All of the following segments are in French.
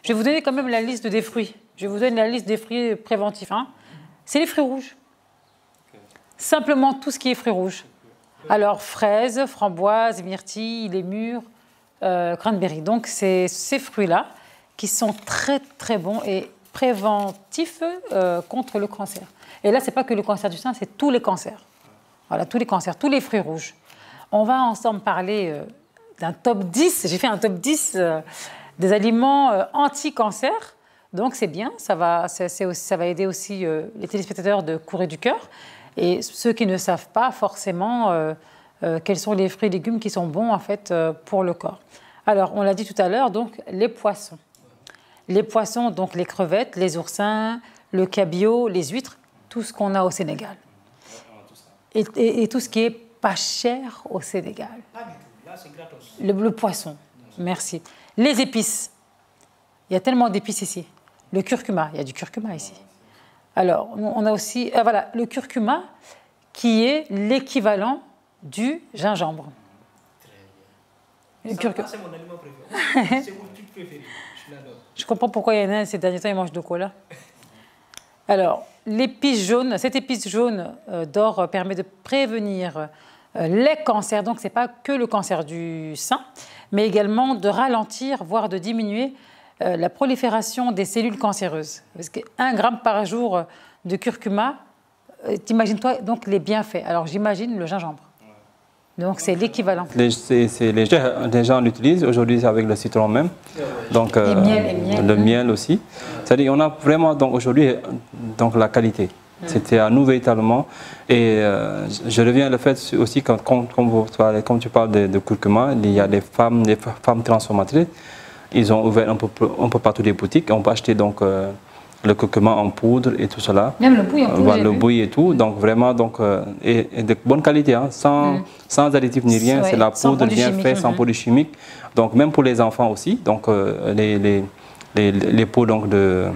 Je vais vous donner quand même la liste des fruits. Je vais vous donner la liste des fruits préventifs. Hein. C'est les fruits rouges. Simplement tout ce qui est fruits rouges. Alors, fraises, framboises, myrtilles, les mûres, cranberry. Donc, c'est ces fruits-là qui sont très, très bons et préventifs contre le cancer. Et là, ce n'est pas que le cancer du sein, c'est tous les cancers. Voilà, tous les cancers, tous les fruits rouges. On va ensemble parler d'un top 10. J'ai fait un top 10 des aliments anti-cancer. Donc, c'est bien. Ça va aider aussi les téléspectateurs de Courrier du Cœur. Et ceux qui ne savent pas forcément quels sont les fruits et légumes qui sont bons en fait pour le corps. Alors, on l'a dit tout à l'heure, donc les poissons. Les poissons, donc les crevettes, les oursins, le cabillaud, les huîtres, tout ce qu'on a au Sénégal. Et tout ce qui est pas cher au Sénégal. Là, c'est gratos. Le poisson, merci. Les épices. Il y a tellement d'épices ici. Le curcuma, il y a du curcuma ici. Alors, on a aussi voilà, le curcuma qui est l'équivalent du gingembre. Très bien. C'est mon aliment préféré. C'est mon truc préféré. Je comprends pourquoi il y en a ces derniers temps, ils mangent de cola. Alors, l'épice jaune, cette épice jaune d'or permet de prévenir les cancers. Donc, ce n'est pas que le cancer du sein, mais également de ralentir, voire de diminuer la prolifération des cellules cancéreuses. Parce qu'1 gramme par jour de curcuma, t'imagines-toi donc les bienfaits. Alors, j'imagine le gingembre. Donc, c'est l'équivalent. Les gens l'utilisent aujourd'hui avec le citron même. Donc, le miel aussi. C'est-à-dire qu'on a vraiment aujourd'hui la qualité. C'était à nous véritablement. Et je reviens au fait aussi, comme tu parles de curcuma, il y a des femmes transformatrices. Ils ont ouvert un peu partout des boutiques. On peut acheter donc le curcuma en poudre et tout cela. Même le bouilli en poudre. Le bouilli et tout. Donc vraiment, et de bonne qualité, hein, sans additifs ni rien. C'est la poudre bien faite, sans produits chimiques. Donc même pour les enfants aussi. Donc les pots donc, de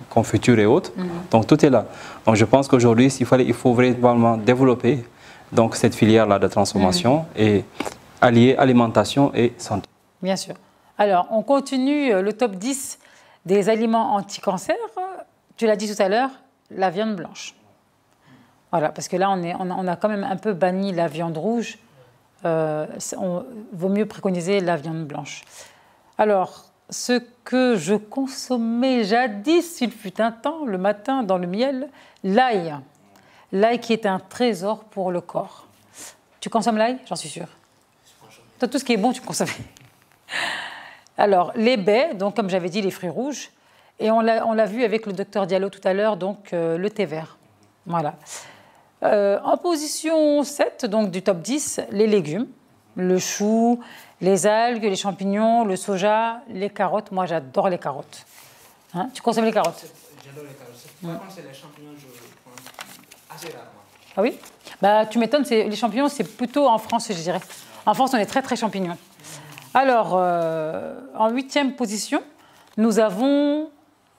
confiture et autres. Donc tout est là. Donc je pense qu'aujourd'hui, il faut vraiment développer donc, cette filière-là de transformation et allier alimentation et santé. Bien sûr. Alors, on continue le top 10 des aliments anti-cancer. Tu l'as dit tout à l'heure, la viande blanche. Voilà, parce que là, on a quand même un peu banni la viande rouge. Vaut mieux préconiser la viande blanche. Alors, ce que je consommais jadis, il fut un temps, le matin, dans le miel, l'ail. L'ail qui est un trésor pour le corps. Tu consommes l'ail? J'en suis sûre. Toi, tout ce qui est bon, tu consommes. Alors, les baies, donc comme j'avais dit, les fruits rouges. Et on l'a vu avec le docteur Diallo tout à l'heure, donc le thé vert. Voilà. En position 7, donc du top 10, les légumes. Le chou, les algues, les champignons, le soja, les carottes. Moi, j'adore les carottes. Hein? Tu consommes les carottes? J'adore les carottes. Par contre, c'est les champignons, je prends assez rarement. Ah oui? Bah, tu m'étonnes, les champignons, c'est plutôt en France, je dirais. En France, on est très, très champignons. Alors, en 8e position, nous avons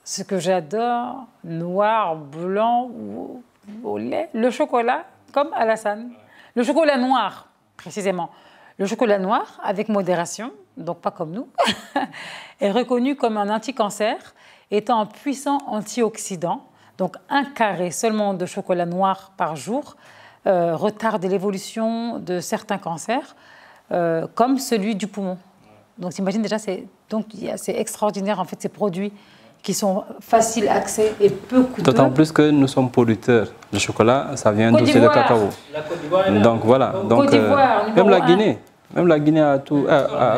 ce que j'adore, noir, blanc ou au lait, le chocolat, comme Alassane. Le chocolat noir, précisément. Le chocolat noir, avec modération, donc pas comme nous, est reconnu comme un anti-cancer, étant un puissant antioxydant. Donc, 1 carré seulement de chocolat noir par jour retarde l'évolution de certains cancers, comme celui du poumon. Donc, t'imagines déjà, c'est extraordinaire, en fait, ces produits qui sont faciles d'accès et peu coûteux. D'autant plus que nous sommes producteurs. Le chocolat, ça vient d'où? Le cacao. La Côte d'Ivoire. Donc, voilà. Donc, même la Guinée. Même la Guinée à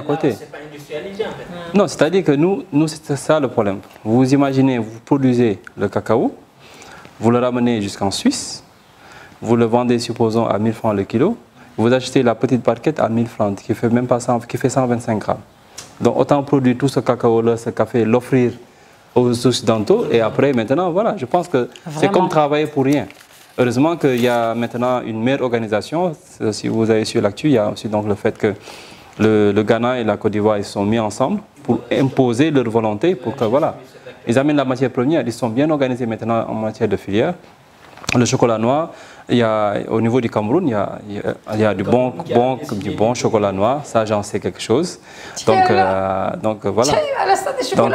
côté. C'est pas industrialisé, en fait. Non, c'est-à-dire que nous c'est ça le problème. Vous imaginez, vous produisez le cacao, vous le ramenez jusqu'en Suisse, vous le vendez, supposons, à 1000 francs le kilo, vous achetez la petite barquette à 1000 francs, qui fait même pas 125 grammes. Donc autant produire tout ce cacao-là, ce café, l'offrir aux Occidentaux, et après, maintenant, voilà, je pense que c'est comme travailler pour rien. Heureusement qu'il y a maintenant une meilleure organisation. Si vous avez su l'actu, il y a aussi donc le fait que le Ghana et la Côte d'Ivoire sont mis ensemble pour imposer leur volonté, pour que, voilà, ils amènent la matière première. Ils sont bien organisés maintenant en matière de filière. Le chocolat noir, au niveau du Cameroun, il y a du bon chocolat noir. Ça, j'en sais quelque chose. Donc voilà. Donc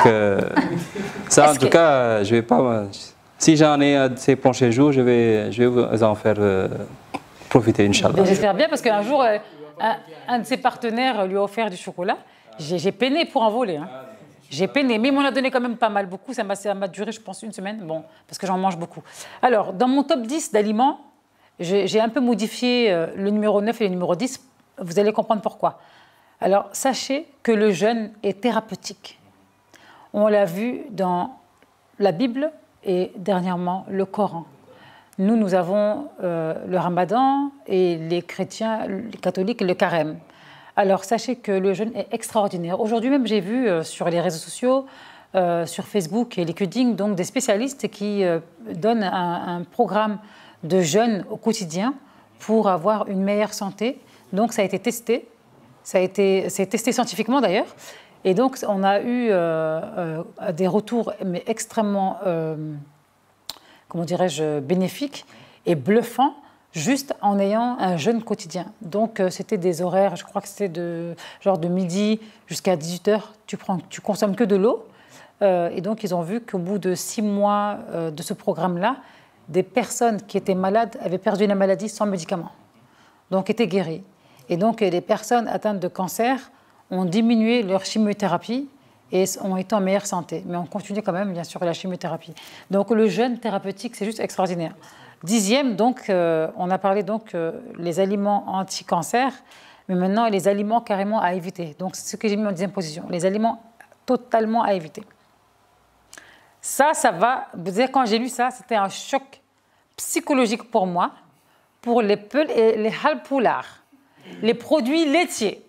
ça, en tout cas, je vais pas. Si j'en ai ces prochains jours, je vais vous en faire profiter, Inch'Allah. J'espère bien, parce qu'un jour, un de ses partenaires lui a offert du chocolat. J'ai peiné pour en voler. Hein. J'ai peiné, mais il m'en a donné quand même pas mal, beaucoup. Ça m'a duré, je pense, une semaine, bon, parce que j'en mange beaucoup. Alors, dans mon top 10 d'aliments, j'ai un peu modifié le numéro 9 et le numéro 10. Vous allez comprendre pourquoi. Alors, sachez que le jeûne est thérapeutique. On l'a vu dans la Bible et dernièrement le Coran. Nous avons le Ramadan et les chrétiens, les catholiques, le carême. Alors, sachez que le jeûne est extraordinaire. Aujourd'hui même, j'ai vu sur les réseaux sociaux, sur Facebook et LinkedIn, donc des spécialistes qui donnent un programme de jeûne au quotidien pour avoir une meilleure santé. Donc, ça a été testé. C'est testé scientifiquement d'ailleurs. Et donc, on a eu des retours mais extrêmement, comment dirais-je, bénéfiques et bluffants, juste en ayant un jeûne quotidien. Donc, c'était des horaires, je crois que c'était de midi jusqu'à 18 h, tu consommes que de l'eau. Et donc, ils ont vu qu'au bout de 6 mois de ce programme-là, des personnes qui étaient malades avaient perdu la maladie sans médicaments, donc étaient guéries. Et donc, les personnes atteintes de cancer ont diminué leur chimiothérapie et ont été en meilleure santé. Mais on continue quand même, bien sûr, la chimiothérapie. Donc, le jeûne thérapeutique, c'est juste extraordinaire. 10e, donc, on a parlé donc les aliments anti-cancer, mais maintenant les aliments carrément à éviter. Donc, c'est ce que j'ai mis en 10e position, les aliments totalement à éviter. Ça va, vous savez, quand j'ai lu ça, c'était un choc psychologique pour moi, pour les peuls et les halpoulards, les produits laitiers.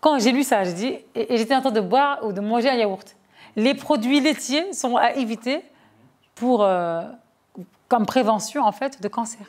Quand j'ai lu ça, j'ai dit, et j'étais en train de boire ou de manger un yaourt. Les produits laitiers sont à éviter pour... comme prévention, en fait, de cancer.